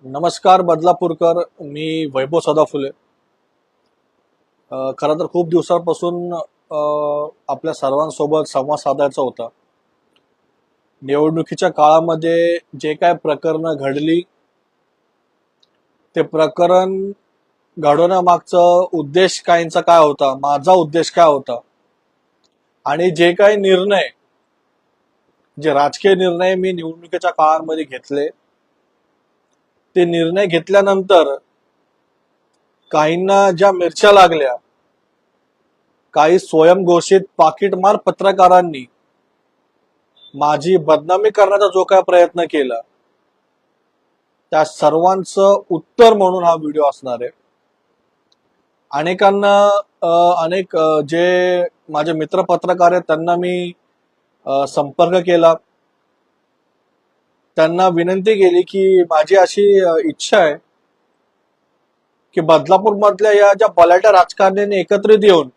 नमस्कार बदलापूरकर. मी वैभव सदाफुले. खरं तर खूप दिवसांपासून आपल्या सर्वांसोबत संवाद साधायचा होता. निवडणुकीच्या काळामध्ये जे काय प्रकरणं घडली ते प्रकरण घडवण्यामागचं उद्देश काहींचा काय होता, माझा उद्देश काय होता, आणि जे काही निर्णय, जे राजकीय निर्णय मी निवडणुकीच्या काळामध्ये घेतले, ते निर्णय घेतल्यानंतर काहींना ज्या मिरच्या लागल्या, काही स्वयंघोषित पाकिटमार पत्रकारांनी माझी बदनामी करण्याचा जो काय प्रयत्न केला, त्या सर्वांचं उत्तर म्हणून हा व्हिडिओ असणार आहे. अनेकांना जे माझे मित्र पत्रकार आहेत त्यांना मी संपर्क केला. त्यांना विनंती केली की माझी अशी इच्छा आहे की बदलापूर मधल्या या ज्या बलाढ्य राजकारण्यांनी एकत्रित येऊन,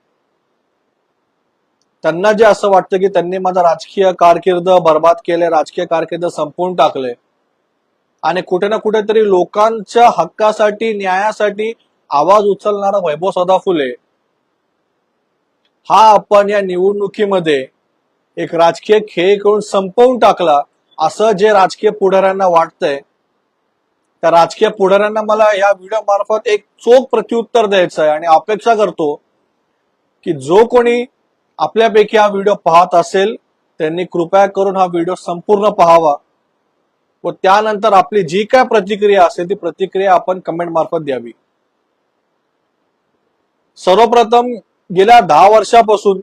त्यांना जे असं वाटतं की त्यांनी माझा राजकीय कारकीर्द बर्बाद केले, राजकीय कारकीर्द संपवून टाकले, आणि कुठे ना कुठेतरी लोकांच्या हक्कासाठी, न्यायासाठी आवाज उचलणारा वैभव सदाफुले हा आपण या निवडणुकीमध्ये एक राजकीय खेळ करून संपवून टाकला, असं जे राजकीय पुढाऱ्यांना वाटतंय, त्या राजकीय पुढाऱ्यांना मला या व्हिडिओ मार्फत एक चोख प्रत्युत्तर द्यायचं आहे. आणि अपेक्षा करतो की जो कोणी आपल्यापैकी हा व्हिडिओ पाहत असेल त्यांनी कृपया करून हा व्हिडिओ संपूर्ण पाहावा व त्यानंतर आपली जी काय प्रतिक्रिया असेल ती प्रतिक्रिया आपण कमेंट मार्फत द्यावी. सर्वप्रथम, गेल्या 10 वर्षापासून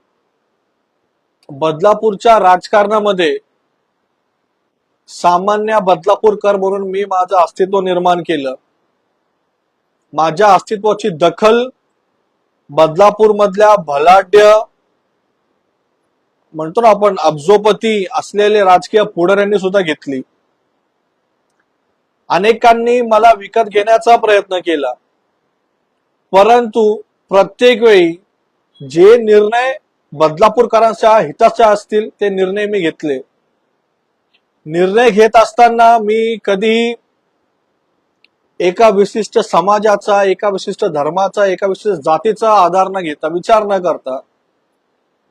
बदलापूरच्या राजकारणामध्ये सामान्य बदलापूरकर म्हणून मी माझं अस्तित्व निर्माण केलं. माझ्या अस्तित्वाची दखल बदलापूर मधल्या बलाढ्य, म्हणतो ना आपण, अब्जोपती असलेले राजकीय पुढाऱ्यांनी सुद्धा घेतली. अनेकांनी मला विकत घेण्याचा प्रयत्न केला, परंतु प्रत्येक वेळी जे निर्णय बदलापूरकरांच्या हिताचे असतील ते निर्णय मी घेतले. निर्णय घेत असताना मी कधी एका विशिष्ट समाजाचा, एका विशिष्ट धर्माचा, एका विशिष्ट जातीचा आधार न घेता, विचार न करता,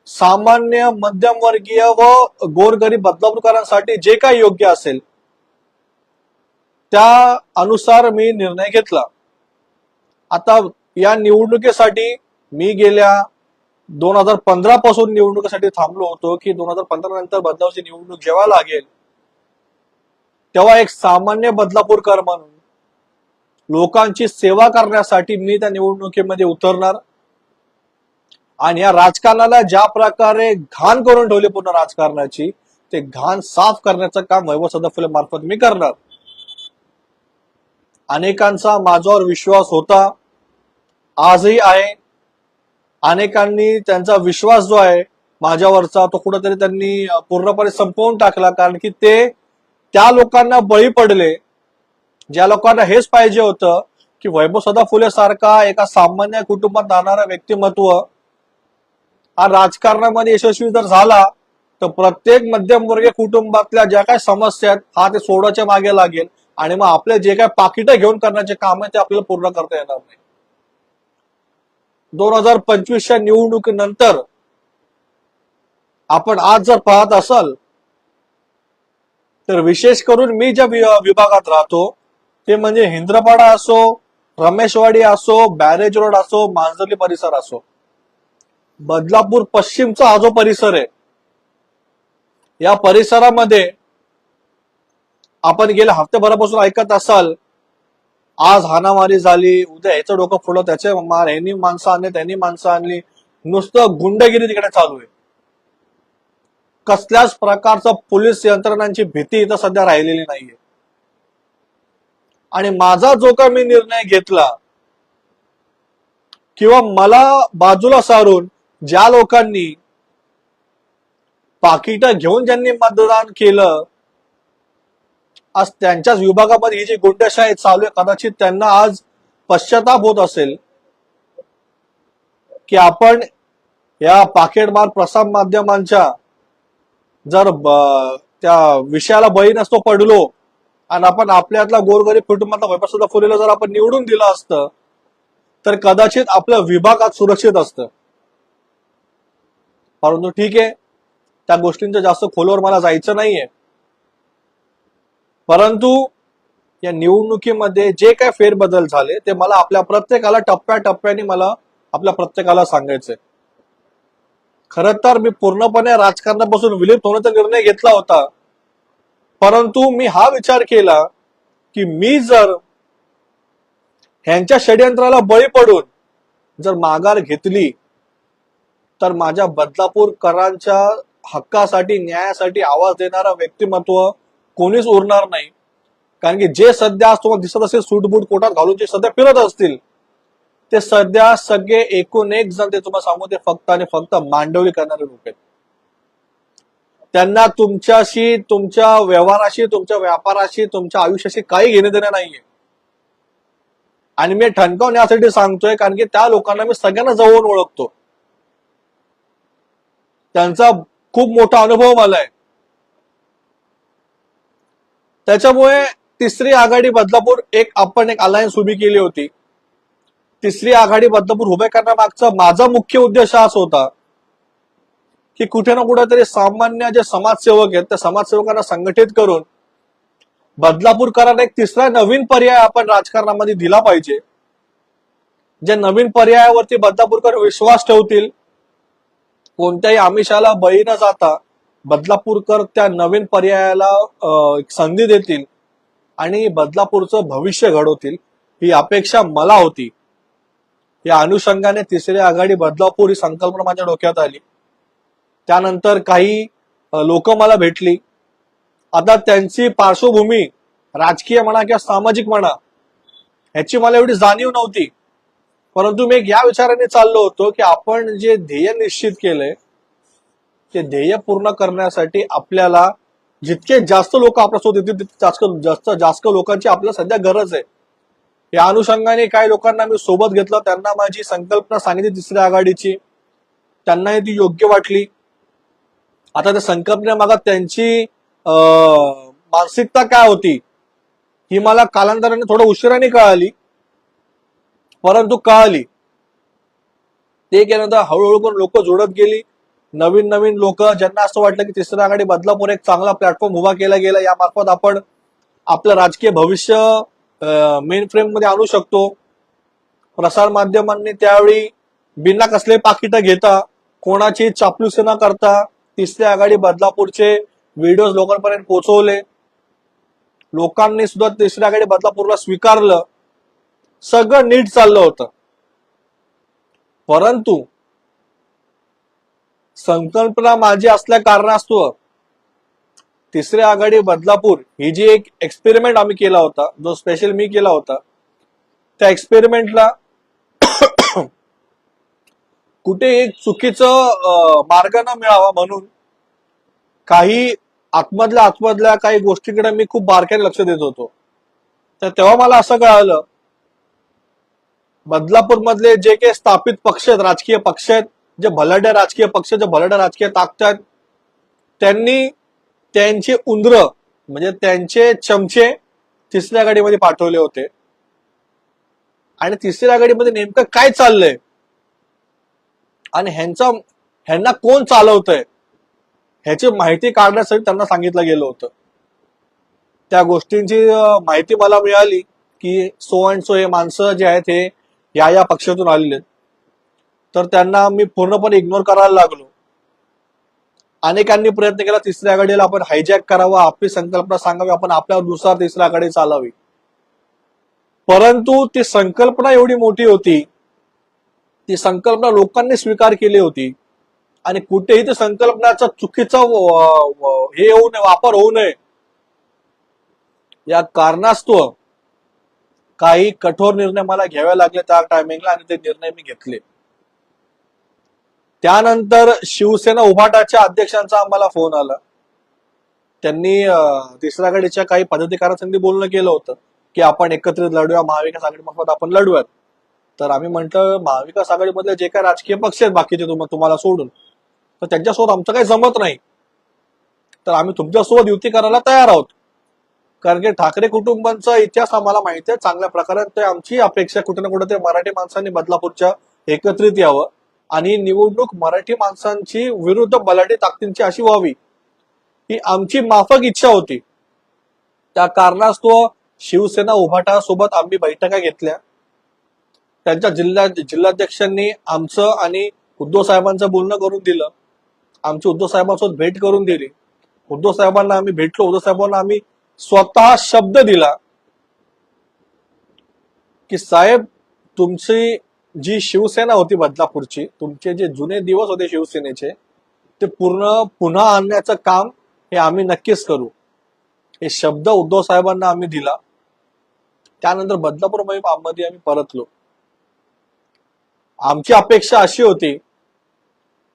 सामान्य मध्यमवर्गीय व गोरगरीब बदलापूरकरांसाठी जे काही योग्य असेल त्या अनुसार मी निर्णय घेतला. आता या निवडणुकीसाठी मी गेल्या 2015 पासून निवडणुकीसाठी थांबलो होतो की 2015 नंतर बदलापूरची निवडणूक जेव्हा लागेल तेव्हा एक सामान्य बदलापूरकर म्हणून लोकांची सेवा करण्यासाठी मी त्या निवडणुकीमध्ये उतरणार. आणि या राजकारणाला ज्या प्रकारे घाण करून ठेवली पूर्ण राजकारणाची, ते घाण साफ करण्याचं काम वैभव सदाफुले मार्फत मी करणार. अनेकांचा माझ्यावर विश्वास होता, आजही आहे. अनेकांनी त्यांचा विश्वास जो आहे माझ्यावरचा तो कुठेतरी त्यांनी पूर्णपणे संपवून टाकला, कारण की ते त्या लोकांना बळी पडले ज्या लोकांना हेच पाहिजे होतं की वैभव सदाफुले सारखा एका सामान्य कुटुंबात राहणारा व्यक्तिमत्व हा राजकारणामध्ये यशस्वी जर झाला तर प्रत्येक मध्यमवर्गीय कुटुंबातल्या ज्या काही समस्या आहेत हा ते सोडायच्या मागे लागेल, आणि मग आपले जे काही पाकिटं घेऊन करण्याचे काम आहे ते आपल्याला पूर्ण करता येणार नाही. 2025च्या निवडणुकीनंतर आपण आज जर पाहत असाल तर विशेष करून मी ज्या विभागात राहतो ते म्हणजे हिंद्रपाडा असो, रमेशवाडी असो, बॅरेज रोड असो, मांजर्ली परिसर असो, बदलापूर पश्चिमचा हा जो परिसर आहे, या परिसरामध्ये आपण गेल्या हप्त्याभरापासून ऐकत असाल, आज हाणामारी झाली, उद्या ह्याचं डोकं फुलं, त्याचे मार, ह्यांनी माणसं आणली, त्यांनी माणसं आणली, नुसतं गुंडगिरी तिकडे चालू आहे. कसल्याच प्रकारचं पोलीस यंत्रणांची भीती इथं सध्या राहिलेली नाहीये. आणि माझा जो का मी निर्णय घेतला किंवा मला बाजूला सारून ज्या लोकांनी पाकिटं घेऊन ज्यांनी मतदान केलं, आज त्यांच्याच विभागामध्ये ही जी गुंडशाही चालू आहे, कदाचित त्यांना आज पश्चाताप होत असेल की आपण या पाकिटमार प्रसार माध्यमांच्या जर त्या विषयाला बळी नसतो पडलो आणि आपण आपल्यातला गोरगरीब कुटुंबातला वैभव सुद्धा फुलेला जर आपण निवडून दिलं असतं तर कदाचित आपलं विभाग आज सुरक्षित असतं. परंतु ठीक आहे, त्या गोष्टींचं जास्त खोलवर मला जायचं नाहीये. परंतु या निवडणुकीमध्ये जे काय फेरबदल झाले ते मला आपल्या प्रत्येकाला टप्प्याटप्प्याने मला आपल्या प्रत्येकाला सांगायचंय. खरं तर मी पूर्णपणे राजकारणापासून विलीन होण्याचा निर्णय घेतला होता, परंतु मी हा विचार केला की मी जर ह्यांच्या षडयंत्राला बळी पडून जर माघार घेतली तर माझ्या बदलापूरकरांच्या हक्कासाठी न्यायासाठी आवाज देणारा व्यक्तिमत्व कोणीच उरणार नाही. कारण की जे सध्या आज तुम्हाला दिसत असेल सूटबूट कोटात घालून जे सध्या फिरत असतील ते सध्या सगळे एकूण एक जण ते तुम्हाला सांगू ते फक्त आणि फक्त मांडवली करणारे लोक आहेत. त्यांना तुमच्याशी, तुमच्या व्यवहाराशी, तुमच्या व्यापाराशी, तुमच्या आयुष्याशी काही घेणे देणं नाहीये. आणि मी ठणकावून यासाठी सांगतोय कारण की त्या लोकांना मी सगळ्यांना जवळून ओळखतो. त्यांचा खूप मोठा अनुभव मला आहे. त्याच्यामुळे तिसरी आघाडी बदलापूर आपण एक अलायन्स उभी केली होती. तिसरी आघाडी बदलापूर उभे करण्यामागचा माझा मुख्य उद्देश हाच होता की कुठे ना कुठेतरी सामान्य जे समाजसेवक आहेत त्या समाजसेवकांना संघटित करून बदलापूरकरांना एक तिसरा नवीन पर्याय आपण राजकारणामध्ये दिला पाहिजे. जे नवीन पर्यायावरती बदलापूरकर विश्वास ठेवतील, कोणत्याही आमिषाला बळी न जाता बदलापूरकर त्या नवीन पर्यायाला एक संधी देतील आणि बदलापूरचं भविष्य घडवतील ही अपेक्षा मला होती. या अनुषंगाने तिसरी आघाडी बदलापूर ही संकल्पना माझ्या डोक्यात आली. त्यानंतर काही लोक मला भेटली. आता त्यांची पार्श्वभूमी राजकीय म्हणा किंवा सामाजिक म्हणा ह्याची मला एवढी जाणीव नव्हती, परंतु मी एक या विचाराने चाललो होतो की आपण जे ध्येय निश्चित केलंय ते ध्येय पूर्ण करण्यासाठी आपल्याला जितके जास्त लोक आपल्यासोबत येतील तितके जास्त लोकांची आपल्याला सध्या गरज आहे. या अनुषंगाने काही लोकांना मी सोबत घेतलं, त्यांना माझी संकल्पना सांगितली तिसऱ्या आघाडीची, त्यांनाही ती योग्य वाटली. आता त्या संकल्पनेमागे त्यांची मानसिकता काय होती ही मला कालांतराने थोडं उशिराने कळाली, परंतु कळाली. ते केल्यानंतर हळूहळू पण लोक जोडत गेली. नवीन नवीन लोक ज्यांना असं वाटलं की तिसरी आघाडी बदलापूर एक चांगला प्लॅटफॉर्म उभा केला गेला, यामार्फत आपण आपलं राजकीय भविष्य मेन फ्रेम मध्ये आणू शकतो. प्रसार माध्यमांनी त्यावेळी बिना कसले पाकिटं घेता, कोणाची चापलुसी न करता तिसरी आघाडी बदलापूरचे व्हिडिओज लोकांपर्यंत पोहोचवले. लोकांनी सुद्धा तिसरी आघाडी बदलापूरला स्वीकारलं. सगळं नीट चाललं होतं. परंतु संकल्पना माझी असल्या कारणास्तव तिसरी आघाडी बदलापूर ही जी एक एक्सपेरिमेंट आम्ही केला होता, जो स्पेशल मी केला होता, त्या एक्सपेरिमेंटला कुठे एक चुकीचं मार्ग न मिळावा म्हणून काही आतमधल्या काही गोष्टीकडे मी खूप बारकाईने लक्ष देत होतो. तर तेव्हा मला असं कळालं बदलापूर मधले जे काही स्थापित पक्ष आहेत, राजकीय पक्ष आहेत, जे भलाड्या राजकीय पक्ष, जे भलाड्या राजकीय ताकद, त्यांनी त्यांचे उंदर म्हणजे त्यांचे चमचे तिसऱ्या आघाडीमध्ये पाठवले होते. आणि तिसऱ्या आघाडीमध्ये नेमकं काय चाललंय आणि ह्यांना कोण चालवतंय ह्याची माहिती काढण्यासाठी त्यांना सांगितलं गेलं होतं. त्या गोष्टींची माहिती मला मिळाली की सो अँड सो हे माणसं जे आहेत हे या पक्षातून आलेले, तर त्यांना मी पूर्णपणे इग्नोर करायला लागलो. अनेकांनी प्रयत्न केला तिसऱ्या आघाडीला आपण हायजॅक करावं, आपली संकल्पना सांगावी, आपण आपल्यानुसार तिसऱ्या आघाडी चालावी. परंतु ती संकल्पना एवढी मोठी होती, ती संकल्पना लोकांनी स्वीकार केली होती आणि कुठेही त्या संकल्पनाचा चुकीचा हे होऊ नये, वापर होऊ नये या कारणास्तव काही कठोर निर्णय मला घ्यावे लागले त्या टायमिंगला आणि ते निर्णय मी घेतले. त्यानंतर शिवसेना उभाटाच्या अध्यक्षांचा आम्हाला फोन आला. त्यांनी तिसऱ्या आघाडीच्या काही पदाधिकाऱ्यांसंधी बोलणं केलं होतं की आपण एकत्रित लढूया, महाविकास आघाडीमार्फत आपण लढूयात. तर आम्ही म्हटलं महाविकास आघाडीमधले जे काही राजकीय पक्ष आहेत बाकीचे तुम्हाला सोडून, तर त्यांच्यासोबत आमचं काही जमत नाही, तर आम्ही तुमच्यासोबत युती करायला तयार आहोत. कारण की ठाकरे कुटुंबांचा इतिहास आम्हाला माहिती आहे चांगल्या प्रकारे. तर आमची अपेक्षा कुठे ना कुठे मराठी माणसांनी बदलापूरच्या एकत्रित यावं आणि निवडणूक मराठी माणसांची विरुद्ध बलाढ्य ताकदींची अशी व्हावी ही आमची माफक इच्छा होती. त्या कारणास्तव शिवसेना उभाटा सोबत आम्ही बैठका घेतल्या. त्यांच्या जिल्हाध्यक्षांनी आमचं आणि उद्धव साहेबांचं बोलणं करून दिलं. आमची उद्धव साहेबांसोबत भेट करून दिली. उद्धव साहेबांना आम्ही भेटलो. उद्धव साहेबांना आम्ही स्वतः शब्द दिला की साहेब, तुमची जी शिवसेना होती बदलापूरची, तुमचे जे जुने दिवस होते शिवसेनेचे, ते पुन्हा आणण्याचं काम हे आम्ही नक्कीच करू. हे शब्द उद्धव साहेबांना आम्ही दिला. त्यानंतर बदलापूर मध्ये आम्ही परतलो. आमची अपेक्षा अशी होती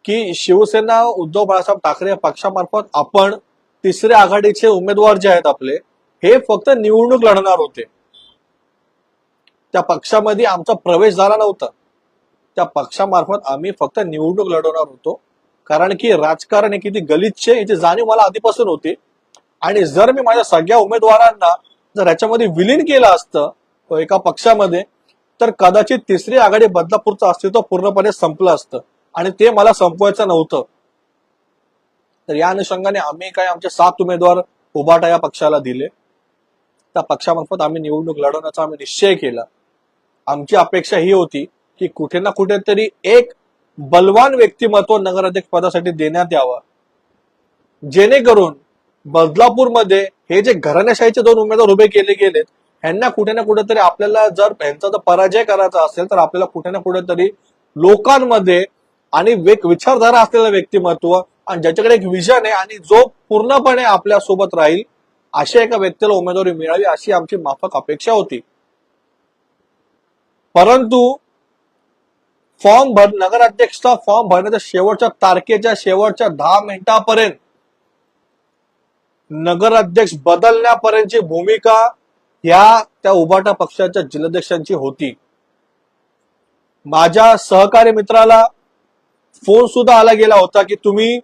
की शिवसेना उद्धव बाळासाहेब ठाकरे पक्षामार्फत आपण तिसऱ्या आघाडीचे उमेदवार जे आहेत आपले, हे फक्त निवडणूक लढणार होते. त्या पक्षामध्ये आमचा प्रवेश झाला नव्हता. त्या पक्षामार्फत आम्ही फक्त निवडणूक लढवणार होतो. कारण की राजकारण हे किती गलिच्छ याची जाणीव मला आधीपासून होती. आणि जर मी माझ्या सगळ्या उमेदवारांना जर ह्याच्यामध्ये विलीन केलं असतं एका पक्षामध्ये, तर कदाचित तिसरी आघाडी बदलापूरचं अस्तित्व पूर्णपणे संपलं असतं आणि ते मला संपवायचं नव्हतं. तर या अनुषंगाने आम्ही काय आमचे 7 उमेदवार उभाटा या पक्षाला दिले. त्या पक्षामार्फत आम्ही निवडणूक लढवण्याचा आम्ही निश्चय केला. आमची अपेक्षा ही होती की कुठे ना कुठेतरी एक बलवान व्यक्तिमत्व नगराध्यक्ष पदासाठी देण्यात यावं, जेणेकरून बदलापूरमध्ये हे जे घराण्याशाहीचे 2 उमेदवार उभे केले गेलेत, ह्यांना कुठे ना कुठेतरी आपल्याला जर ह्यांचा जर पराजय करायचा असेल तर आपल्याला कुठे ना कुठेतरी लोकांमध्ये आणि विचारधारा असलेलं व्यक्तिमत्व आणि ज्याच्याकडे एक विजन आहे आणि जो पूर्णपणे आपल्या सोबत राहील अशा एका व्यक्तीला उमेदवारी मिळावी अशी आमची माफक अपेक्षा होती. परंतु नगराध्यक्षचा फॉर्म भरण्याच्या शेवटच्या तारखेच्या शेवटच्या 10 मिनिटापर्यंत नगराध्यक्ष बदलण्यापर्यंतची भूमिका त्या उभाटा पक्षाच्या जिल्हाध्यक्षांची होती. माझ्या सहकारी मित्राला फोन सुद्धा आला गेला होता की तुम्ही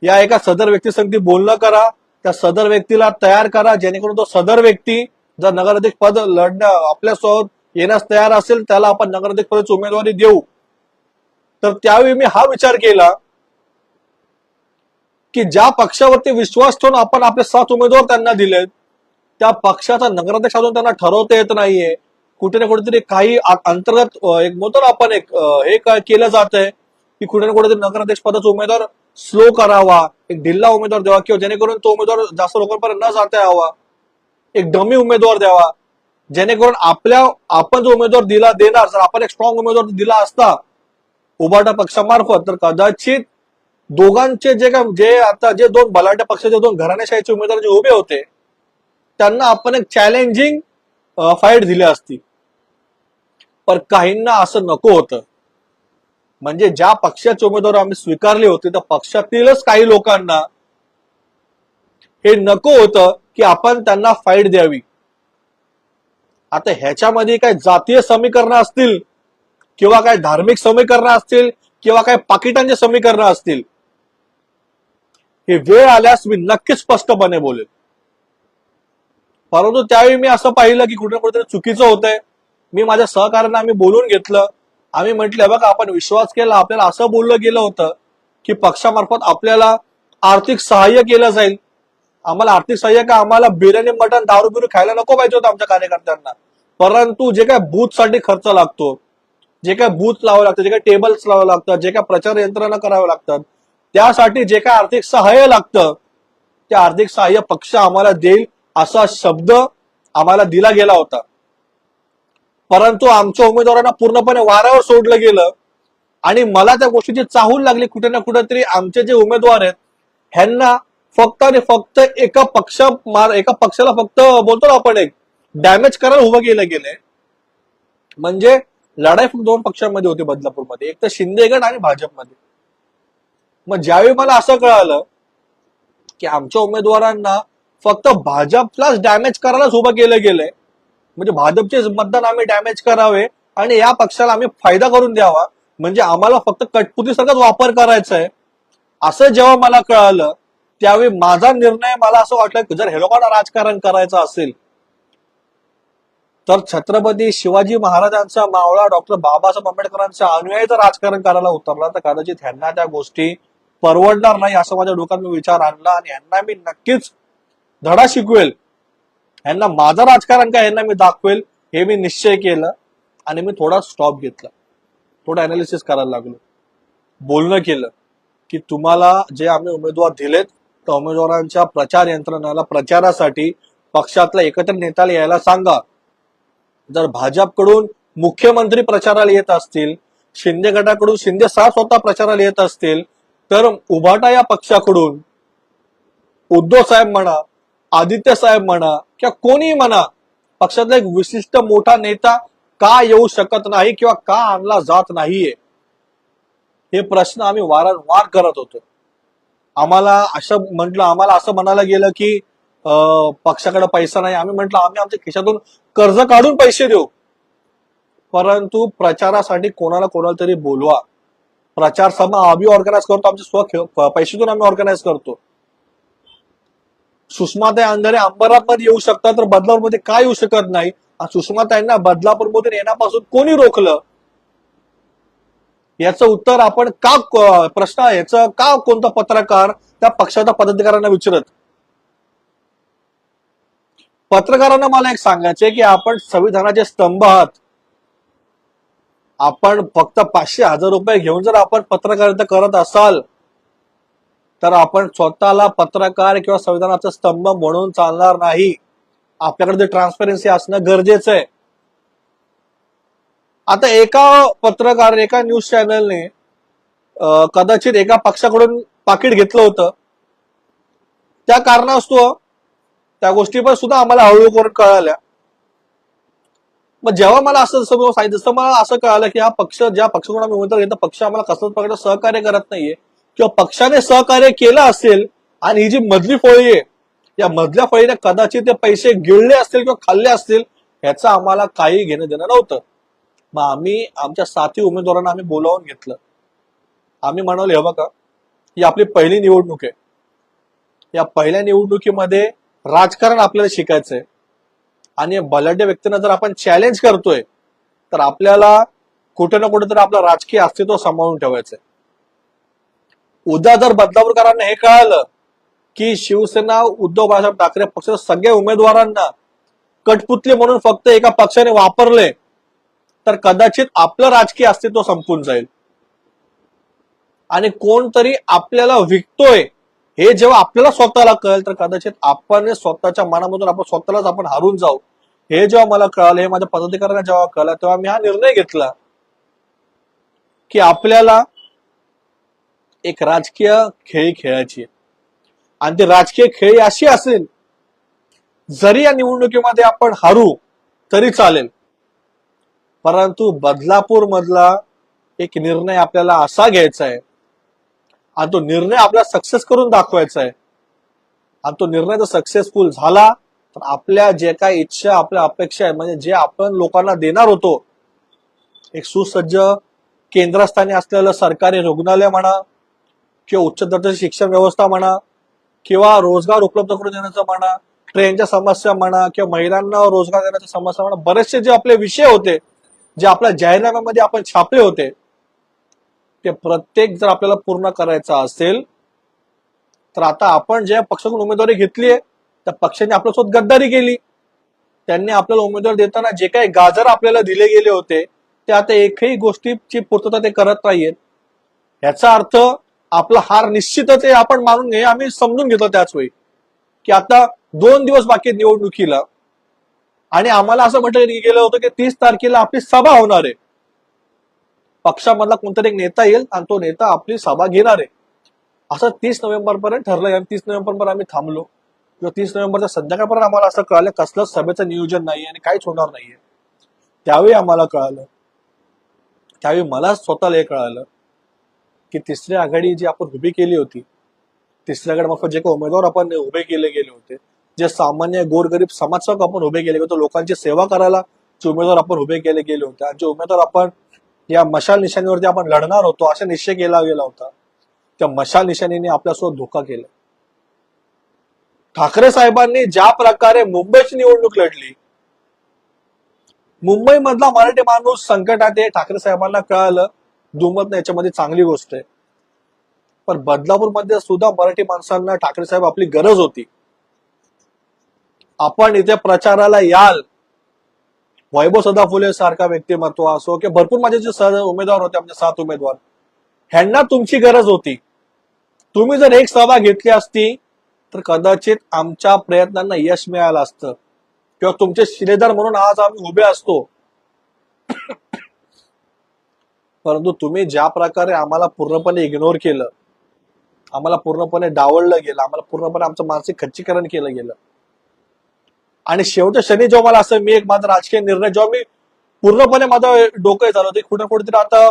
या एका सदर व्यक्तीसंगती बोलणं करा, त्या सदर व्यक्तीला तयार करा, जेणेकरून तो सदर व्यक्ती जर नगराध्यक्ष पद आपल्यासोबत येण्यास तयार असेल त्याला आपण नगराध्यक्ष पदाची उमेदवारी देऊ. तर त्यावेळी मी हा विचार केला की ज्या पक्षावरती विश्वास ठेवून आपण आपले 7 उमेदवार त्यांना दिलेत, त्या पक्षाचा नगराध्यक्ष अजून त्यांना ठरवता येत नाहीये. कुठे ना कुठेतरी काही अंतर्गत एक म्हणतो आपण हे केलं जात आहे की कुठे ना कुठेतरी नगराध्यक्ष पदाचा उमेदवार स्लो करावा, एक ढिल्ला उमेदवार द्यावा किंवा जेणेकरून तो उमेदवार जास्त लोकांपर्यंत न जाता यावा, एक डमी उमेदवार द्यावा, जेणेकरून आपण जो उमेदवार देणार, जर आपण एक स्ट्रॉंग उमेदवार दिला असता उभाटा पक्षामार्फत, तर कदाचित दोघांचे जे 2 बलाढ्य पक्षाचे 2 घराण्याशाहीचे उमेदवार जे उभे होते त्यांना आपण एक चॅलेंजिंग फाईट दिली असती. पण काहींना असं नको होतं. म्हणजे ज्या पक्षाचे उमेदवार आम्ही स्वीकारले होते त्या पक्षातीलच काही लोकांना हे नको होतं की आपण त्यांना फाईट द्यावी. आता ह्याच्यामध्ये काही जातीय समीकरणं असतील किंवा काही धार्मिक समीकरणं असतील किंवा काही पाकिटांचे समीकरणं असतील, हे वेळ आल्यास मी नक्कीच स्पष्टपणे बोलेल. परंतु त्यावेळी मी असं पाहिलं की कुठे कुठेतरी चुकीचं होतंय. मी माझ्या सहकार्यांना आम्ही बोलून घेतलं. आम्ही म्हटलं बघा, आपण विश्वास केला, आपल्याला असं बोललं गेलं होतं की पक्षामार्फत आपल्याला आर्थिक सहाय्य केलं जाईल. आम्हाला आर्थिक सहाय्य का, आम्हाला बिर्याणी मटण दारू बिरू खायला नको पाहिजे होतं आमच्या कार्यकर्त्यांना. परंतु जे काय बूथसाठी खर्च लागतो, जे काय बूथ लावावं लागतं, जे काय टेबल्स लावावं लागतात, जे काय प्रचार यंत्रणा करावं लागतात, त्यासाठी जे काय आर्थिक सहाय्य लागतं ते आर्थिक सहाय्य पक्ष आम्हाला देईल असा शब्द आम्हाला दिला गेला होता. परंतु आमच्या उमेदवारांना पूर्णपणे वाऱ्यावर सोडलं गेलं आणि मला त्या गोष्टीची चाहूल लागली. कुठे ना कुठेतरी आमचे जे उमेदवार आहेत ह्यांना फक्त आणि फक्त एका पक्षाला फक्त बोलतो ना आपण एक डॅमेज करायला उभं केलं गेलंय. म्हणजे लढाई फक्त 2 पक्षांमध्ये होती बदलापूरमध्ये, एक तर शिंदे गट आणि भाजपमध्ये. मग ज्यावेळी मला असं कळालं की आमच्या उमेदवारांना फक्त भाजपलाच डॅमेज करायलाच उभं केलं गेलंय, म्हणजे भाजपचे मतदान आम्ही डॅमेज करावे आणि या पक्षाला आम्ही फायदा करून द्यावा, म्हणजे आम्हाला फक्त कटपुतीसारखाच वापर करायचा आहे, असं जेव्हा मला कळालं त्यावेळी माझा निर्णय मला असं वाटलं की जर हे लोकांना राजकारण करायचं असेल तर छत्रपती शिवाजी महाराजांचा मावळा डॉक्टर बाबासाहेब आंबेडकरांचा अनुयायी जर राजकारण करायला उतरला तर कदाचित ह्यांना त्या गोष्टी परवडणार नाही असं माझ्या डोक्यात मी विचार आणला आणि ह्यांना मी नक्कीच धडा शिकवेल, ह्यांना माझं राजकारण काय ह्यांना मी दाखवेल हे मी निश्चय केलं आणि मी थोडा स्टॉप घेतला, थोडं अनालिसिस करायला लागलो, बोलणं केलं की तुम्हाला जे आम्ही उमेदवार दिलेत त्या उमेदवारांच्या प्रचार यंत्रणाला प्रचारासाठी पक्षातला एकत्र नेत्याला यायला सांगा. जर भाजपकडून मुख्यमंत्री प्रचाराला येत असतील, शिंदे गटाकडून शिंदे साहेब स्वतः प्रचाराला येत असतील तर उभाटा या पक्षाकडून उद्धव साहेब म्हणा, आदित्य साहेब म्हणा किंवा कोणी म्हणा पक्षातला एक विशिष्ट मोठा नेता का येऊ शकत नाही किंवा का आणला जात नाहीये हे प्रश्न आम्ही वारंवार करत होतो. आम्हाला असं म्हणायला गेलं की पक्षाकडे पैसा नाही. आम्ही म्हटलं आम्ही आमच्या खिशातून कर्ज काढून पैसे देऊ, परंतु प्रचारासाठी कोणाला तरी बोलवा. प्रचार सभा आम्ही ऑर्गनाईज करतो, आमच्या पैशातून आम्ही ऑर्गनाईज करतो. सुषमाताई अंधारे अंबरनाथमध्ये येऊ शकतात तर बदलापूरमध्ये का येऊ शकत नाही? सुषमाताईंना बदलापूरमधून येण्यापासून कोणी रोखलं? याचं उत्तर आपण याचं का कोणता पत्रकार त्या पक्षाच्या पदाधिकाऱ्यांना विचारत? पत्रकारांना मला एक सांगायचंय की आपण संविधानाचे स्तंभ आहात. आपण फक्त 500,000 रुपये घेऊन जर आपण पत्रकारिता करत असाल तर आपण स्वतःला पत्रकार किंवा संविधानाचा स्तंभ म्हणून चालणार नाही. आपल्याकडे ट्रान्सपरन्सी असणं गरजेचं आहे. आता एका न्यूज चॅनलने कदाचित एका पक्षाकडून पाकिट घेतलं होतं, त्या कारणास्तव त्या गोष्टी पण सुद्धा आम्हाला हळूहळू करून कळाल्या. मग जेव्हा मला असं सांगितलं मला असं कळालं की ज्या पक्षाकडून आम्ही उमेदवार घेतो पक्ष आम्हाला कसल्याच प्रकारे सहकार्य करत नाहीये किंवा पक्षाने सहकार्य केलं असेल आणि ही जी मधली फळी आहे या मधल्या फळीने कदाचित ते पैसे गिळले असतील किंवा खाल्ले असतील ह्याचं आम्हाला काही घेणं देणं नव्हतं. मग आम्ही आमच्या साथी उमेदवारांना आम्ही बोलावून घेतलं. आम्ही म्हणालो हे बघा, ही आपली पहिली निवडणूक आहे. या पहिल्या निवडणुकीमध्ये राजकारण आपल्याला शिकायचंय आणि बलाढ्य व्यक्तींना जर आपण चॅलेंज करतोय तर आपल्याला कुठे ना कुठेतरी आपलं राजकीय अस्तित्व सांभाळून ठेवायचंय. उद्या जर बदलापूरकरांना हे कळालं की शिवसेना उद्धव बाळासाहेब ठाकरे पक्षाच्या सगळ्या उमेदवारांना कठपुतली म्हणून फक्त एका पक्षाने वापरले तर कदाचित आपलं राजकीय अस्तित्व संपून जाईल आणि कोणतरी आपल्याला विकतोय हे जेव्हा आपल्याला स्वतःला कळेल तर कदाचित आपण स्वतःच्या मनामधून आपण स्वतःलाच आपण हारून जाऊ. हे जेव्हा मला कळालं, हे माझ्या पदाधिकाऱ्यांना जेव्हा कळलं तेव्हा मी हा निर्णय घेतला की आपल्याला एक राजकीय खेळी खेळायची आणि ती राजकीय खेळी अशी असेल जरी या निवडणुकीमध्ये आपण हारू तरी चालेल, परंतु बदलापूर मधला एक निर्णय आपल्याला असा घ्यायचा आहे आणि तो निर्णय आपल्याला सक्सेस करून दाखवायचा आहे. आणि तो निर्णय जर सक्सेसफुल झाला तर आपल्या जे काही इच्छा आपल्या अपेक्षा आहे म्हणजे जे आपण लोकांना देणार होतो, एक सुसज्ज केंद्रस्थानी असलेलं सरकारी रुग्णालय म्हणा किंवा उच्च दर्जाची शिक्षण व्यवस्था म्हणा किंवा रोजगार उपलब्ध करून देण्याचं म्हणा, ट्रेनच्या समस्या म्हणा किंवा महिलांना रोजगार देण्याच्या समस्या म्हणा, बरेचसे जे आपले विषय होते जे आपल्या जाहीरनाम्यामध्ये आपण छापले होते ते प्रत्येक जर आपल्याला पूर्ण करायचा असेल तर आता आपण ज्या पक्षाकडून उमेदवारी घेतली आहे त्या पक्षाने आपल्यासोबत गद्दारी केली. त्यांनी आपल्याला उमेदवार देताना जे काही गाजर आपल्याला दिले गेले होते ते आता एकही गोष्टीची पूर्तता ते करत नाहीयेत. याचा अर्थ आपला हार निश्चितच आहे आपण मानून घे. आम्ही समजून घेतो त्याच वेळी की आता 2 दिवस बाकी निवडणुकीला आणि आम्हाला असं म्हटलं गेलं होतं की 30 तारखेला आपली सभा होणार आहे. पक्षामधला कोणतरी एक नेता येईल आणि तो नेता आपली सभा घेणार आहे असं 30 नोव्हेंबर पर्यंत ठरलंय. आणि 30 नोव्हेंबर पर्यंत आम्ही थांबलो किंवा 30 नोव्हेंबरच्या संध्याकाळपर्यंत आम्हाला असं कळालं कसलंच सभेचं नियोजन नाहीये आणि काहीच होणार नाहीये. त्यावेळी आम्हाला कळालं, त्यावेळी मला स्वतःला हे कळालं की तिसरी आघाडी जी आपण उभी केली होती, तिसरी आघाडीमार्फत जे काही उमेदवार आपण उभे केले गेले होते, जे सामान्य गोरगरीब समाजसेवक आपण उभे केले होते, लोकांची सेवा करायला जे उमेदवार आपण उभे केले गेले होते आणि जे उमेदवार आपण या मशाल निशाणीवरती आपण लढणार होतो असा निश्चय केला गेला होता, त्या मशाल निशाणीने आपल्यासोबत धोका केला. ठाकरे साहेबांनी ज्या प्रकारे मुंबईची निवडणूक लढली, मुंबई मधला मराठी माणूस संकटात आहे, ठाकरे साहेबांना कळालं, दुमत नाही, याच्यामध्ये चांगली गोष्ट आहे. पण बदलापूर मध्ये सुद्धा मराठी माणसांना ठाकरे साहेब आपली गरज होती. आपण इथे प्रचाराला याल, वैभव सदाफुले सारखा व्यक्तिमत्व असो की भरपूर माझे जे उमेदवार होते, आमचे 7 उमेदवार, ह्यांना तुमची गरज होती. तुम्ही जर एक सभा घेतली असती तर कदाचित आमच्या प्रयत्नांना यश मिळालं असतं किंवा तुमचे शिलेदार म्हणून आज आम्ही उभे असतो. परंतु तुम्ही ज्या प्रकारे आम्हाला पूर्णपणे इग्नोर केलं, आम्हाला पूर्णपणे डावललं गेलं, आम्हाला पूर्णपणे आमचं मानसिक खच्चीकरण केलं गेलं. आणि शेवटच्या क्षणी जेव्हा मला असं मी एक माझा राजकीय निर्णय जेव्हा मी पूर्णपणे माझं डोकं झालं होतं, कुठे कुठेतरी आता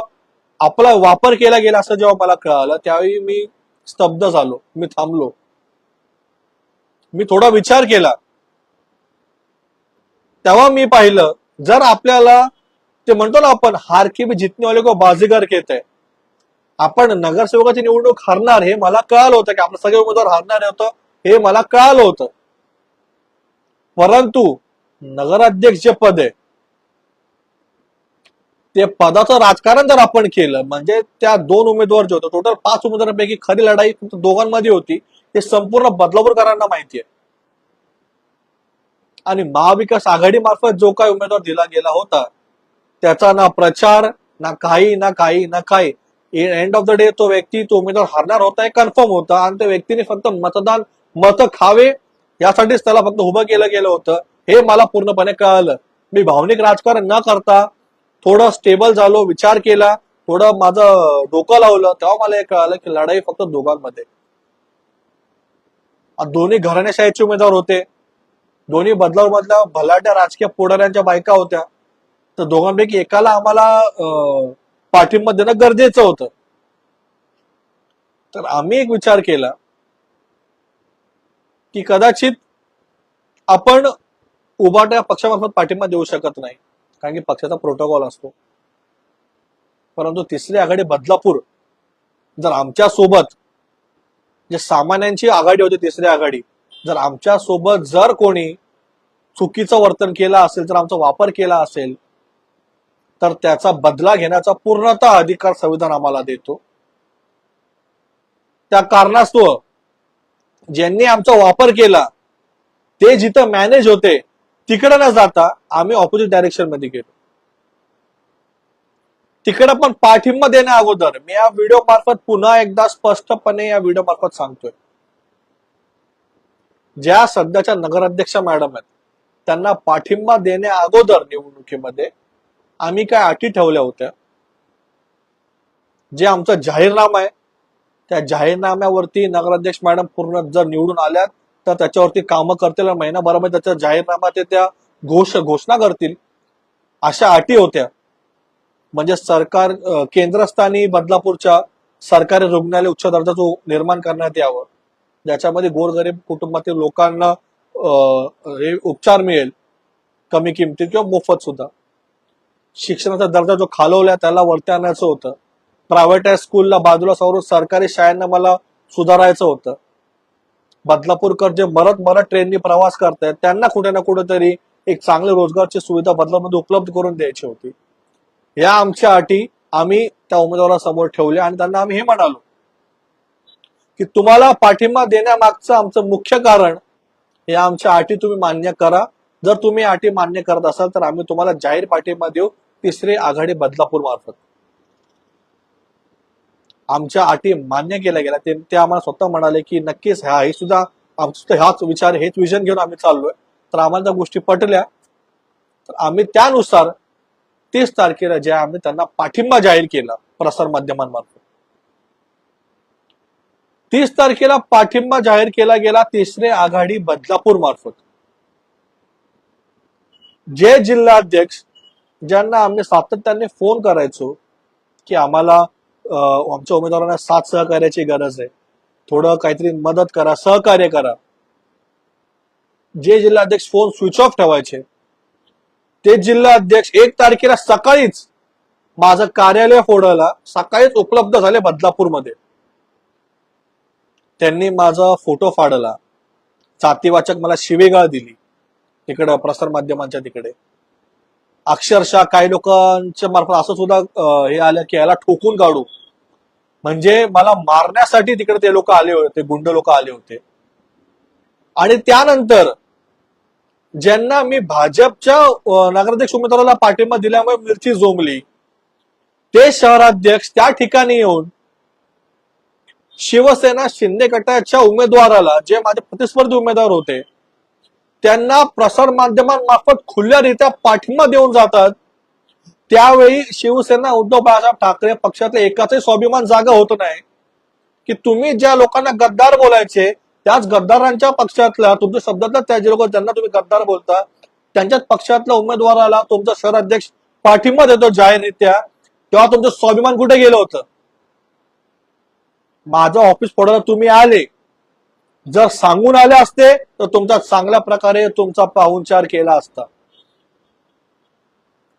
आपला वापर केला गेला असं जेव्हा मला कळालं, त्यावेळी मी स्तब्ध झालो, मी थांबलो, मी थोडा विचार केला. तेव्हा मी पाहिलं, जर आपल्याला ते म्हणतो ना आपण, हार की भी जितने वाले को बाजीगर कहते, आपण नगरसेवकाची निवडणूक हरणार हे मला कळालं होतं, की आपले सगळे उमेदवार हरणार होतं हे मला कळालं होतं. परंतु नगराध्यक्ष जे पद आहे, ते पदाचं राजकारण जर आपण केलं, म्हणजे त्या 2 उमेदवार जे होते, टोटल 5 उमेदवारांपैकी खरी लढाई फक्त दोघांमध्ये होती, हे संपूर्ण बदलापूरकरांना माहिती आहे. आणि महाविकास आघाडी मार्फत जो काही उमेदवार दिला गेला होता, त्याचा ना प्रचार ना काही एंड ऑफ द डे तो व्यक्ती, तो उमेदवार हरणार होता हे कन्फर्म होता. आणि त्या व्यक्तीने फक्त मत खावे यासाठीच त्याला फक्त उभं केलं गेलं होतं, हे मला पूर्णपणे कळालं. मी भावनिक राजकारण न करता थोडं स्टेबल झालो, विचार केला, थोडं माझं डोकं लावलं, तेव्हा मला हे कळालं की लढाई फक्त दोघांमध्ये. दोन्ही घराणेशाहीचे उमेदवार होते, दोन्ही बदलापूर मधल्या भलाट्या राजकीय पुढाऱ्यांच्या बायका होत्या. तर दोघांपैकी एकाला आम्हाला पाठिंबा देणं गरजेचं होतं. तर आम्ही एक विचार केला की कदाचित आपण उभाट्या पक्षामार्फत पाठिंबा देऊ शकत नाही, कारण की पक्षाचा प्रोटोकॉल असतो. परंतु तिसरी आघाडी बदलापूर जर आमच्या सोबत, जे सामान्यांची आघाडी होती तिसरी आघाडी, जर आमच्या सोबत जर कोणी चुकीचं वर्तन केलं असेल, जर आमचा वापर केला असेल, तर त्याचा बदला घेण्याचा पूर्णतः अधिकार संविधान आम्हाला देतो. त्या कारणास्तव ज्यांनी आमचा वापर केला ते जिथं मॅनेज होते तिकडे न जाता आम्ही ऑपोजिट डायरेक्शन मध्ये गेलो. तिकडे पण पाठिंबा देण्या अगोदर मी या व्हिडिओ मार्फत पुन्हा एकदा स्पष्टपणे या व्हिडिओ मार्फत सांगतोय, ज्या सध्याच्या नगराध्यक्ष मॅडम आहेत त्यांना पाठिंबा देण्या अगोदर निवडणुकीमध्ये आम्ही काय अटी ठेवल्या होत्या. जे आमचा जाहीरनामा आहे त्या जाहीरनाम्यावरती नगराध्यक्ष मॅडम पूर्ण जर निवडून आल्यात तर त्याच्यावरती कामं करतील, महिनाभरामध्ये त्याचा जाहीरनामा ते त्या घोषणा करतील, अशा अटी होत्या. म्हणजे सरकार केंद्रस्थानी बदलापूरच्या सरकारी रुग्णालय उच्च दर्जाचं निर्माण करण्यात यावं, ज्याच्यामध्ये गोरगरीब कुटुंबातील लोकांना हे उपचार मिळेल कमी किमतीत किंवा मोफत सुद्धा. शिक्षणाचा दर्जा जो खालवला त्याला वरती आणायचं होतं. प्रायव्हेट स्कूलला बाजूला सावरून सरकारी शाळांना मला सुधारायचं होतं. बदलापूरकर जे मरत ट्रेननी प्रवास करतायत त्यांना कुठे ना कुठेतरी एक चांगली रोजगारची सुविधा बदलामध्ये उपलब्ध करून द्यायची होती. या आमच्या अटी आम्ही त्या उमेदवारासमोर ठेवल्या आणि त्यांना आम्ही हे म्हणालो की तुम्हाला पाठिंबा देण्यामागचं आमचं मुख्य कारण या आमच्या अटी तुम्ही मान्य करा. जर तुम्ही अटी मान्य करत असाल तर आम्ही तुम्हाला जाहीर पाठिंबा देऊ तिसरी आघाडी बदलापूर मार्फत. आमच्या अटी मान्य केल्या गेल्या. ते आम्हाला स्वतः म्हणाले की नक्कीच हे सुद्धा आमचं हाच विचार, हेच विजन घेऊन आम्ही चाललोय. तर आम्हाला त्या गोष्टी पटल्या. तर आम्ही त्यानुसार 30 तारखेला जे आम्ही त्यांना पाठिंबा जाहीर केला प्रसार माध्यमांमार्फत. 30 तारखेला पाठिंबा जाहीर केला गेला तिसरी आघाडी बदलापूर मार्फत. जे जिल्हाध्यक्ष ज्यांना आम्ही सातत्याने फोन करायचो की आम्हाला आमच्या उमेदवारांना साथ सहकार्याची गरज आहे, थोडं काहीतरी मदत करा, सहकार्य करा, जे जिल्हाध्यक्ष फोन स्विच ऑफ ठेवायचे ते जिल्हाध्यक्ष 1 तारखेला सकाळीच माझं कार्यालय फोडायला सकाळीच उपलब्ध झाले बदलापूरमध्ये. त्यांनी माझा फोटो फाडला, जातीवाचक मला शिवेगाळ दिली तिकडे प्रसार माध्यमांच्या तिकडे. अक्षरशः काही लोकांच्या मार्फत असं सुद्धा हे आलं की याला ठोकून काढू, म्हणजे मला मारण्यासाठी तिकडे ते लोक आले होते, गुंड लोक आले होते. आणि त्यानंतर ज्यांना मी भाजपच्या नगराध्यक्ष उमेदवाराला पाठिंबा दिल्यामुळे मिरची जोमली, ते शहराध्यक्ष त्या ठिकाणी येऊन शिवसेना शिंदे गटाच्या उमेदवाराला, जे माझे प्रतिस्पर्धी उमेदवार होते, त्यांना प्रसार माध्यमांमार्फत खुल्यारित्या पाठिंबा देऊन जातात. त्यावेळी शिवसेना उद्धव बाळासाहेब ठाकरे पक्षातल्या एकाचाही स्वाभिमान जागा होत नाही की तुम्ही ज्या लोकांना गद्दार बोलायचे त्याच गद्दारांच्या पक्षातल्या तुमच्या शब्दातल्या त्या जे लोक ज्यांना तुम्ही गद्दार बोलता त्यांच्याच पक्षातल्या उमेदवाराला तुमचा शहराध्यक्ष पाठिंबा देतो जाहीररित्या, तेव्हा तुमचं स्वाभिमान कुठे गेलं होतं? माझं ऑफिस फोडायला तुम्ही आले, जर सांगून आले असते तर तुमचा चांगल्या प्रकारे तुमचा पाहुणचार केला असता.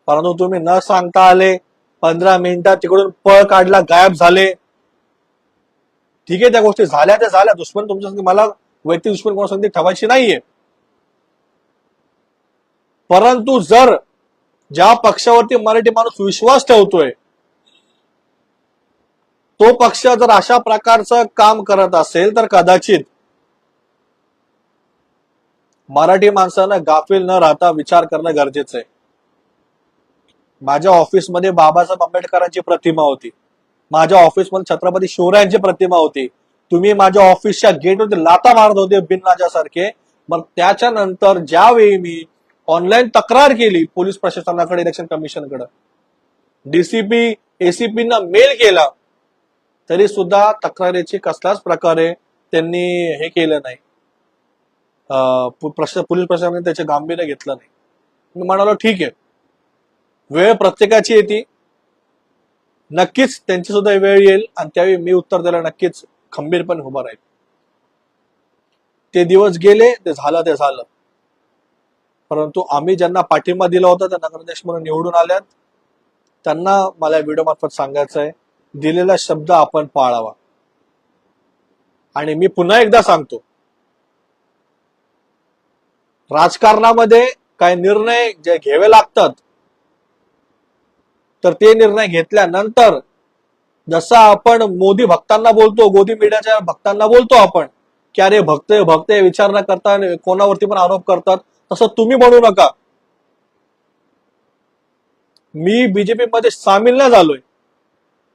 परंतु तुम्ही न सांगता आले, 15 मिनिटात तिकडून पळ काढला, गायब झाले. ठीक आहे, त्या गोष्टी झाल्या त्या झाल्या. दुश्मन तुमच्या, मला वैयक्तिक दुश्मन कोणासंग ठेवायची नाहीये. परंतु जर ज्या पक्षावरती मराठी माणूस विश्वास ठेवतोय तो पक्ष जर अशा प्रकारचं काम करत असेल तर कदाचित मराठी माणसानं गाफील न राहता विचार करणं गरजेचं आहे. माझ्या ऑफिसमध्ये बाबासाहेब आंबेडकरांची प्रतिमा होती, माझ्या ऑफिसमध्ये छत्रपती शिवरायांची प्रतिमा होती. तुम्ही माझ्या ऑफिसच्या गेटवरती लाता मारत होते बिनलाजासारखे. मग त्याच्यानंतर ज्यावेळी मी ऑनलाईन तक्रार केली पोलीस प्रशासनाकडे, इलेक्शन कमिशनकडे, डीसीपी एसीपीना मेल केला, तरी सुद्धा तक्रारीची कसल्याच प्रकारे त्यांनी हे केलं नाही. पोलीस प्रशासनाने त्याचे गांभीर्य घेतलं नाही. मी म्हणालो ठीक आहे, वेळ प्रत्येकाची येते, नक्कीच त्यांची सुद्धा वेळ येईल आणि त्यावेळी मी उत्तर द्यायला नक्कीच खंबीरपणे उभा राहील. ते दिवस गेले, ते झालं ते झालं. परंतु आम्ही ज्यांना पाठिंबा दिला होता त्या नगराध्यक्ष म्हणून निवडून आल्यात, त्यांना मला व्हिडिओ मार्फत सांगायचं आहे, दिलेला शब्द आपण पाळावा. आणि मी पुन्हा एकदा सांगतो, राजकारणामध्ये काही निर्णय जे घ्यावे लागतात तर ते निर्णय घेतल्यानंतर, जसं आपण मोदी भक्तांना बोलतो, मोदी मीडियाच्या भक्तांना बोलतो आपण की अरे भक्त भक्त विचार न करता कोणावरती पण आरोप करतात, तसं तुम्ही म्हणू नका. मी बीजेपी मध्ये सामील न झालोय,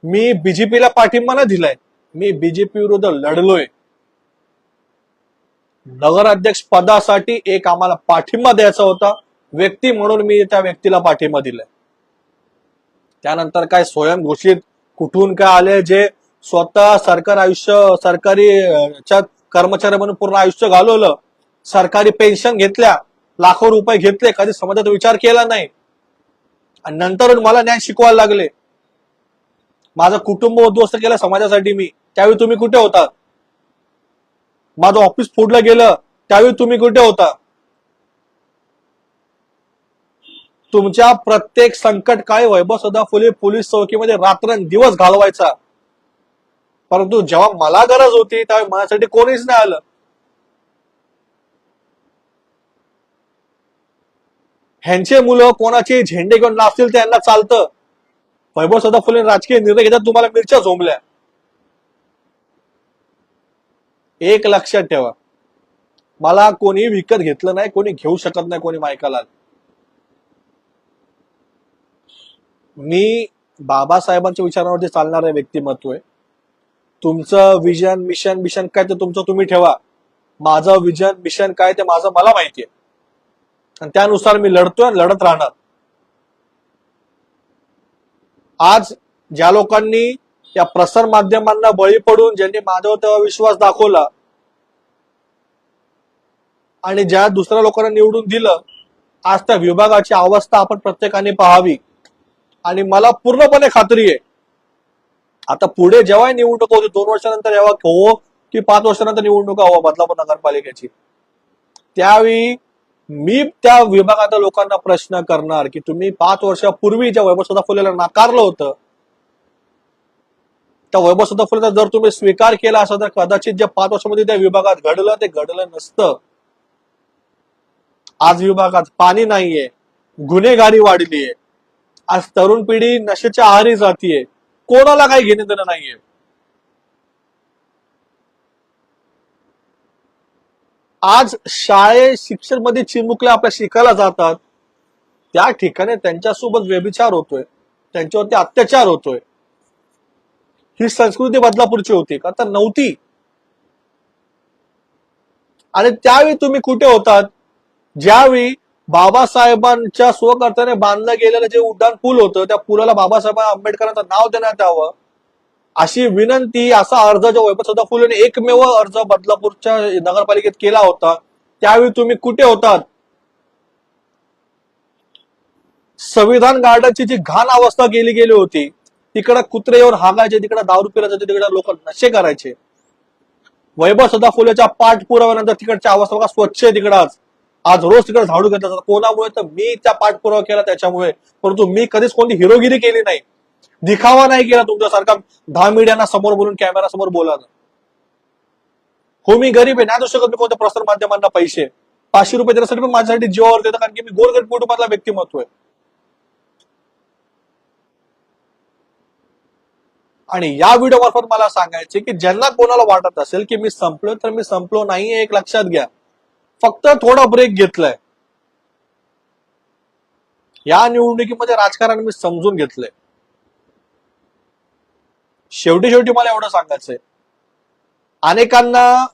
मी बीजेपीला पाठिंबा न दिलाय, मी बीजेपी विरुद्ध लढलोय. नगराध्यक्ष पदासाठी एक आम्हाला पाठिंबा द्यायचा होता, व्यक्ती म्हणून मी त्या व्यक्तीला पाठिंबा दिलाय. त्यानंतर काय स्वयंघोषित कुठून काय आले, जे स्वतः सरकारी कर्मचारी म्हणून पूर्ण आयुष्य घालवलं, सरकारी पेन्शन घेतल्या, लाखो रुपये घेतले, कधी समाजाचा विचार केला नाही, आणि नंतर मला न्याय शिकवायला लागले. माझं कुटुंब उद्ध्वस्त केलं समाजासाठी मी, त्यावेळी तुम्ही कुठे होता? माझं ऑफिस फोडलं गेलं, त्यावेळी तुम्ही कुठे होता? तुमच्या प्रत्येक संकट काळी वैभव सदाफुले पोलीस चौकीमध्ये रात्रंदिवस घालवायचा, परंतु जेव्हा मला गरज होती त्यावेळी माझ्यासाठी कोणीच नाही आलं. ह्यांचे मुलं कोणाचे झेंडे घेऊन नाचतील त्यांना चालतं. वैभव सदाफुले राजकीय निर्णय घेतात, तुम्हाला मिरच्या झोंबल्या. एक लक्षात ठेवा, मला कोणी विकत घेतलं नाही, कोणी घेऊ शकत नाही, कोणी मायकाला. मी बाबासाहेबांच्या विचारांवरती चालणारं व्यक्तिमत्व आहे. तुमचं विजन मिशन काय ते तुमचं तुम्ही ठेवा, माझं विजन मिशन काय ते माझं मला माहितीये, आणि त्यानुसार मी लढतोय, लढत राहणार. आज ज्या लोकांनी या प्रसार माध्यमांना बळी पडून ज्यांनी माझ्यावर तेव्हा विश्वास दाखवला आणि ज्या दुसऱ्या लोकांना निवडून दिलं, आज त्या विभागाची अवस्था आपण प्रत्येकाने पाहावी. आणि मला पूर्णपणे खात्री आहे, आता पुढे जेव्हा निवडणूक होती 2 वर्षानंतर यावा हो की 5 वर्षानंतर निवडणुका हवा बदलापूर नगरपालिकेची, त्यावेळी मी त्या विभागातल्या लोकांना प्रश्न करणार की तुम्ही 5 वर्षापूर्वी ज्या वैभव सदाफुलेला नाकारलं होतं, त्या वैभव सदाफुलेचा जर तुम्ही स्वीकार केला असता तर कदाचित ज्या 5 वर्षामध्ये त्या विभागात घडलं ते घडलं नसतं. आज विभागात पाणी नाहीये, गुन्हेगारी वाढलीये, आज तरुण पिढी नशेच्या आहारी जातीये, कोणाला काही घेणं देणं नाहीये. आज शिक्षण मध्ये चिमुकल्या आपल्या शिकायला जातात, त्या ठिकाणी त्यांच्यासोबत व्यभिचार होतोय, त्यांच्यावरती अत्याचार होतोय. ही संस्कृती बदलापूरची होती का? तर नव्हती. आणि त्यावेळी तुम्ही कुठे होतात ज्यावेळी बाबासाहेबांच्या स्वकर्त्याने बांधलं गेलेलं जे उड्डाण पूल होतं, त्या पुलाला बाबासाहेब आंबेडकरांचं नाव देण्यात यावं अशी विनंती, असा अर्ज जो वैभव सदाफुलेने एकमेव अर्ज बदलापूरच्या नगरपालिकेत केला होता, त्यावेळी तुम्ही कुठे होतात? संविधान गार्डनची जी घाण अवस्था केली गेली होती, तिकडे कुत्रे येऊन हागायचे, तिकडे दारू पिला जायचे, तिकडे लोक नशे करायचे. वैभव सदाफुलेच्या पाठपुराव्यानंतर तिकडची अवस्था बघा, स्वच्छ आहे तिकडच. आज रोज तिकडे झाडू घेतला जातात. कोणामुळे? तर मी त्या पाठपुरावा केला त्याच्यामुळे. परंतु मी कधीच कोणती हिरोगिरी केली नाही, दिखावा नाही केला तुमच्यासारखा 10 मीडियांना समोर बोलून कॅमेरा समोर बोलायला. हो, मी गरीब आहे, नाही देऊ शकत मी कोणत्या प्रसार माध्यमांना पैसे. 500 रुपये देण्यासाठी पण माझ्यासाठी जीवावर देतं, कारण की मी गोरगरीब कुटुंबातला व्यक्तिमत्व आहे. आणि या व्हिडिओ मार्फत मला सांगायचे की ज्यांना कोणाला वाटत असेल की मी संपलो, तर मी संपलो नाहीये, एक लक्षात घ्या. फक्त थोडा ब्रेक घेतलाय. या निवडणुकीमध्ये राजकारण मी समजून घेतलंय. शेवटी मला एवढं सांगायचंय, अनेकांना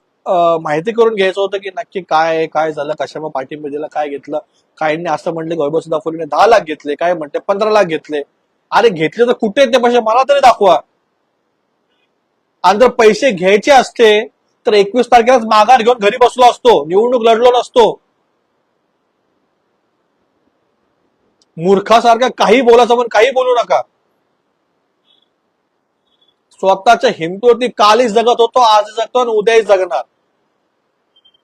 माहिती करून घ्यायचं होतं की नक्की काय झालं, कशामुळे पाठिंबा दिला, काय घेतलं. काहींनी असं म्हटलं की वैभव सदाफुलेने 10 लाख घेतले, काय म्हणते 15 लाख घेतले. अरे घेतले तर कुठे ते पैसे मला तरी दाखवा. आणि जर पैसे घ्यायचे असते तर 21 तारखेलाच माघार घेऊन घरी बसलो असतो, निवडणूक लढलो नसतो. मूर्खासारखं काही बोलायचं पण काही बोलू नका. स्वतःच्या हिमतीवरती कालही जगत होतो, आज जगतो आणि उद्याही जगणार.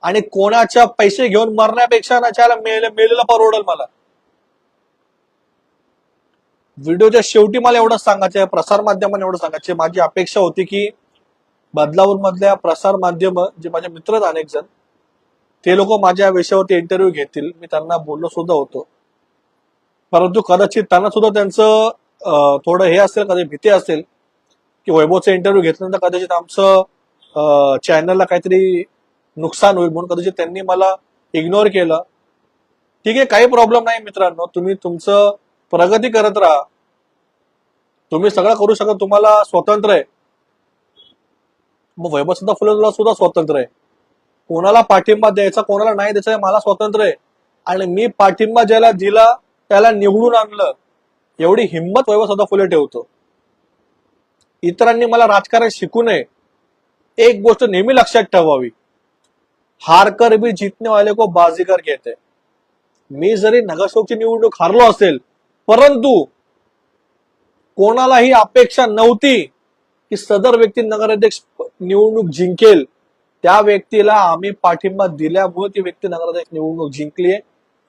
आणि कोणाच्या पैसे घेऊन मरण्यापेक्षा नच्याला मेलेला परवडल मला. व्हिडिओच्या शेवटी मला एवढंच सांगायचं, प्रसार माध्यमांना एवढं सांगायचे, माझी अपेक्षा होती की बदलापूर मधल्या प्रसार माध्यम जे माझे मित्र आहेत अनेक जण, ते लोक माझ्या विषयावरती इंटरव्ह्यू घेतील. मी त्यांना बोललो सुद्धा होतो, परंतु कदाचित त्यांना सुद्धा त्यांचं थोडं हे असेल, कधी भीती असेल की वैभवचा इंटरव्ह्यू घेतल्यानंतर कदाचित आमचं चॅनलला काहीतरी नुकसान होईल, म्हणून कदाचित त्यांनी मला इग्नोर केलं. ठीक आहे, काही प्रॉब्लेम नाही मित्रांनो, तुम्ही तुमचं प्रगती करत राहा. तुम्ही सगळं करू शकता, तुम्हाला स्वातंत्र्य आहे. मग वैभव सदाफुलेला सुद्धा स्वातंत्र्य आहे. कोणाला पाठिंबा द्यायचा, कोणाला नाही द्यायचा, मला स्वातंत्र्य आहे. आणि मी पाठिंबा ज्याला दिला त्याला निवडून आणलं, एवढी हिंमत वैभव सदाफुले ठेवतो. इतरांनी मला राजकारण शिकू नये, एक गोष्ट नेहमी लक्षात ठेवावी, हारकर भी जीतने वाले को बाजीगर कहते. मी जरी नगरसेवकची निवडणूक हारलो असेल, परंतु कोणालाही अपेक्षा नव्हती की सदर व्यक्ती नगराध्यक्ष निवडणूक जिंकेल. त्या व्यक्तीला आम्ही पाठिंबा दिल्यामुळे ती व्यक्ती नगराध्यक्ष निवडणूक जिंकलीये,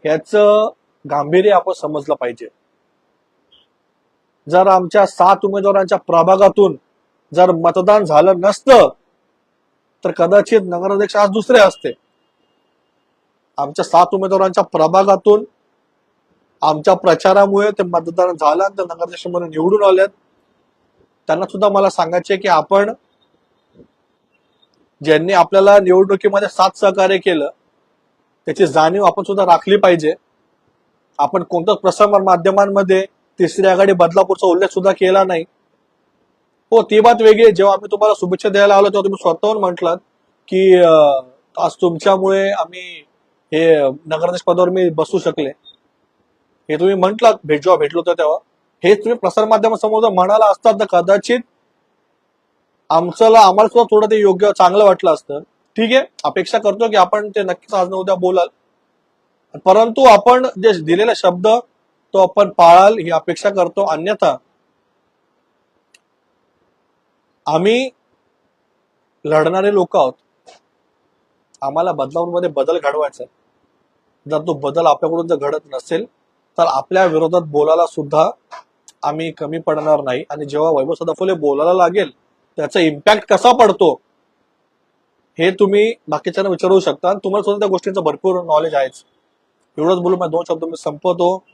ह्याचं गांभीर्य आपण समजलं पाहिजे. जर आमच्या 7 उमेदवारांच्या प्रभागातून जर मतदान झालं नसतं तर कदाचित नगराध्यक्ष आज दुसरे असते. आमच्या 7 उमेदवारांच्या प्रभागातून आमच्या प्रचारामुळे ते मतदान झालं, तर नगराध्यक्ष म्हणून निवडून आलेत. त्यांना सुद्धा मला सांगायचे की आपण ज्यांनी आपल्याला निवडणुकीमध्ये साथ सहकार्य केलं त्याची जाणीव आपण सुद्धा राखली पाहिजे. आपण कोणत्याच प्रसार माध्यमांमध्ये तिसरी आघाडी बदलापूरचा उल्लेख सुद्धा केला नाही. हो, ती बात वेगळी. जेव्हा आम्ही तुम्हाला शुभेच्छा द्यायला आलो तेव्हा तुम्ही स्वतःहून म्हटलात की आज तुमच्यामुळे आम्ही हे नगराध्यक्ष पदावर मी बसू शकले, हे तुम्ही म्हटलात जेव्हा भेटलो होतो तेव्हा. हे तुम्ही प्रसार माध्यमासमोर जर म्हणाला असतात तर कदाचित आम्हाला सुद्धा थोडं ते योग्य चांगलं वाटलं असतं. ठीक आहे, अपेक्षा करतो की आपण ते नक्कीच आज न उद्या बोलाल, परंतु आपण जे दिलेला शब्द तो आपण पाळाल ही अपेक्षा करतो. अन्यथा आम्ही लढणारे लोक आहोत, आम्हाला बदलापूरमध्ये बदल घडवायचा. जर तो बदल आपल्याकडून जर घडत नसेल तर आपल्या विरोधात बोलायला सुद्धा आम्ही कमी पडणार नाही. आणि जेव्हा वैभव सदाफुले बोलायला लागेल त्याचा इम्पॅक्ट कसा पडतो हे तुम्ही बाकीच्यांना विचारू शकता. तुम्हाला सुद्धा त्या गोष्टींचं भरपूर नॉलेज आहेच. एवढंच बोलून मैं 2 शब्द में संपवतो.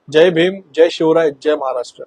जय भीम, जय शिवराय, जय महाराष्ट्र.